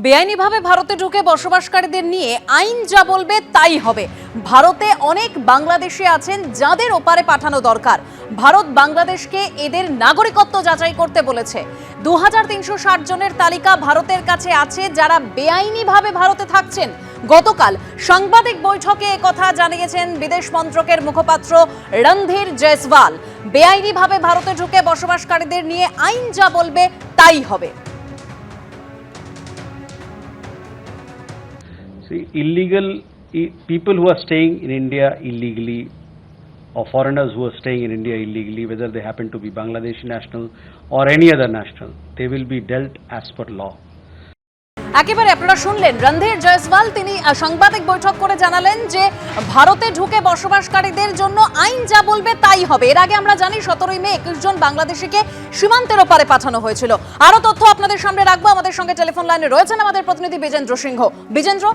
বেআইনিভাবে ভারতে ঢুকে বসবাসকারীদের নিয়ে আইন যা বলবে তাই হবে। ভারতে অনেক বাংলাদেশি আছেন যাদের ওপারে পাঠানো দরকার। ভারত বাংলাদেশকে এদের নাগরিকত্ব যাচাই করতে বলেছে। 2360 জনের তালিকা ভারতের কাছে আছে যারা বেআইনিভাবে ভারতে থাকছেন। গতকাল সাংবাদিক বৈঠকে একথা জানিয়েছেন বিদেশ মন্ত্রকের মুখপাত্র রণধীর জয়সওয়াল। বেআইনিভাবে ভারতে ঢুকে বসবাসকারীদের নিয়ে আইন যা বলবে তাই হবে। See, people who are staying in India illegally, or foreigners who are staying in India illegally, whether they happen to be Bangladeshi national or any other national, they will be dealt as per law. একেবারে আপনারা শুনলেন রণধীর জয়সওয়াল, তিনি সাংবাদিক বৈঠক করে জানালেন যে ভারতে ঢুকে বসবাসকারীদের জন্য আইন যা বলবে তাই হবে। এর আগে আমরা জানি 17ই মে 21 জন বাংলাদেশিকে সীমান্তের ওপারে পাঠানো হয়েছিল। আরো তথ্য আপনাদের সামনে রাখবো। আমাদের সঙ্গে টেলিফোন লাইনে রয়েছেন আমাদের প্রতিনিধি বিজেন্দ্র সিংহ। বিজেন্দ্র,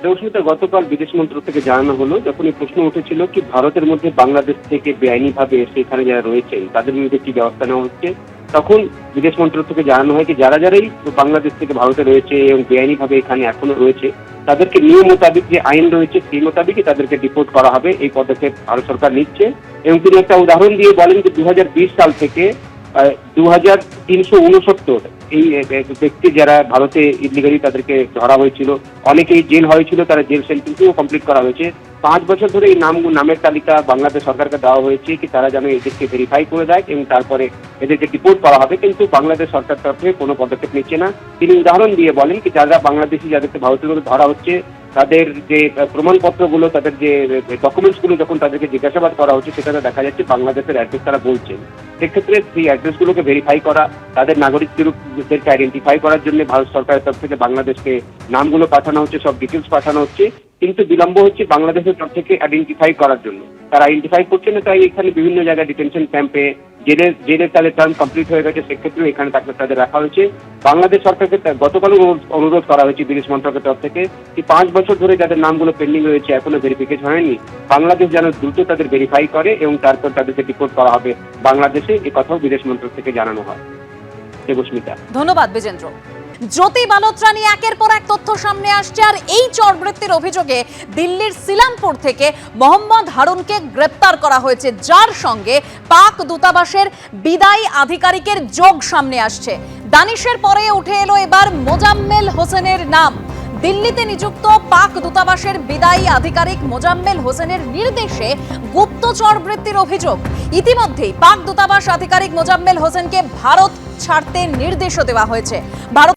দর্শকদের গতকাল বিদেশ মন্ত্রক থেকে জানানো হলো, যখন এই প্রশ্ন উঠেছিল কি ভারতের মধ্যে বাংলাদেশ থেকে বেআইনিভাবে এসে এখানে যারা রয়েছেন তাদের বিরুদ্ধে কি ব্যবস্থা নেওয়া হচ্ছে, তখন বিদেশ মন্ত্রক থেকে জানানো হয় যে যারাই বাংলাদেশ থেকে ভারতে রয়েছে এবং বেআইনিভাবে এখানে এখনো রয়েছে তাদেরকে নিয়ম মোতাবেক যে আইন রয়েছে সেই মোতাবেকই তাদেরকে ডিপোর্ট করা হবে। এই পদক্ষেপ ভারত সরকার নিচ্ছে এবং তিনি একটা উদাহরণ দিয়ে বলেন যে 2020 সাল থেকে 2369 এই ব্যক্তি যারা ভারতে ইলিগালি তাদেরকে ধরা হয়েছিল, অনেকেই জেল হয়েছিল, তারা জেল সেন্টেন্সও কমপ্লিট করা হয়েছে। 5 বছর ধরে এই নামের তালিকা বাংলাদেশ সরকারকে দেওয়া হয়েছে কি তারা যেন এদেরকে ভেরিফাই করে দেয় এবং তারপরে এদেরকে ডিপোর্ট করা হবে, কিন্তু বাংলাদেশ সরকার তরফে কোনো পদক্ষেপ নিচ্ছে না। তিনি উদাহরণ দিয়ে বলেন কি যারা বাংলাদেশি যাদেরকে ভারতের মধ্যে ধরা হচ্ছে তাদের যে প্রমাণপত্রগুলো, তাদের যে ডকুমেন্টসগুলো যখন তাদেরকে জিজ্ঞাসাবাদ করা হচ্ছে সেটাতে দেখা যাচ্ছে বাংলাদেশের অ্যাড্রেস তারা বলছেন। সেক্ষেত্রে সেই অ্যাড্রেসগুলোকে ভেরিফাই করা, তাদের নাগরিকদেরকে আইডেন্টিফাই করার জন্য ভারত সরকারের তরফ থেকে বাংলাদেশকে নামগুলো পাঠানো হচ্ছে, সব ডিটেলস পাঠানো হচ্ছে, কিন্তু বিলম্ব হচ্ছে বাংলাদেশের তরফ থেকে আইডেন্টিফাই করার জন্য। তারা আইডেন্টিফাই করছে না, তাই এখানে বিভিন্ন জায়গায় ডিটেনশন ক্যাম্পে জেলের তাদের টার্ম কমপ্লিট হয়ে গেছে, সেক্ষেত্রেও এখানে তাদের রাখা হয়েছে। বাংলাদেশ সরকারকে গতকাল অনুরোধ করা হয়েছে বিদেশ মন্ত্রকের তরফ থেকে কি 5 বছর ধরে যাদের নামগুলো পেন্ডিং রয়েছে এখনো ভেরিফিকেশন হয়নি, বাংলাদেশ যেন দ্রুত তাদের ভেরিফাই করে এবং তারপর তাদেরকে ডিপোর্ট করা হবে বাংলাদেশে। এ কথাও বিদেশ মন্ত্রক থেকে জানানো হয়। দেবস্মিতা, ধন্যবাদ বিজেন্দ্র। জ্যোতি বালোত্রা নিয়ে একের পর এক তথ্য সামনে আসছে, আর এই চরবৃত্তির অভিযোগে দিল্লির সিলামপুর থেকে মোহাম্মদ হারুনকে গ্রেপ্তার করা হয়েছে, যার সঙ্গে পাক দূতাবাসের বিদায়ী আধিকারিকের যোগ সামনে আসছে। দানিশের পরে উঠে এলো এবার মোজাম্মেল হোসেনের নাম। দিল্লিতে নিযুক্ত পাক দূতাবাসের বিদায়ী আধিকারিক মোজাম্মেল হোসেনের নির্দেশে গুপ্তচর বৃত্তির অভিযোগ। ইতিমধ্যেই পাক দূতাবাস আধিকারিক মোজাম্মেল হোসেনকে ভারত ছাড়তে নির্দেশও দেওয়া হয়েছে। ভারত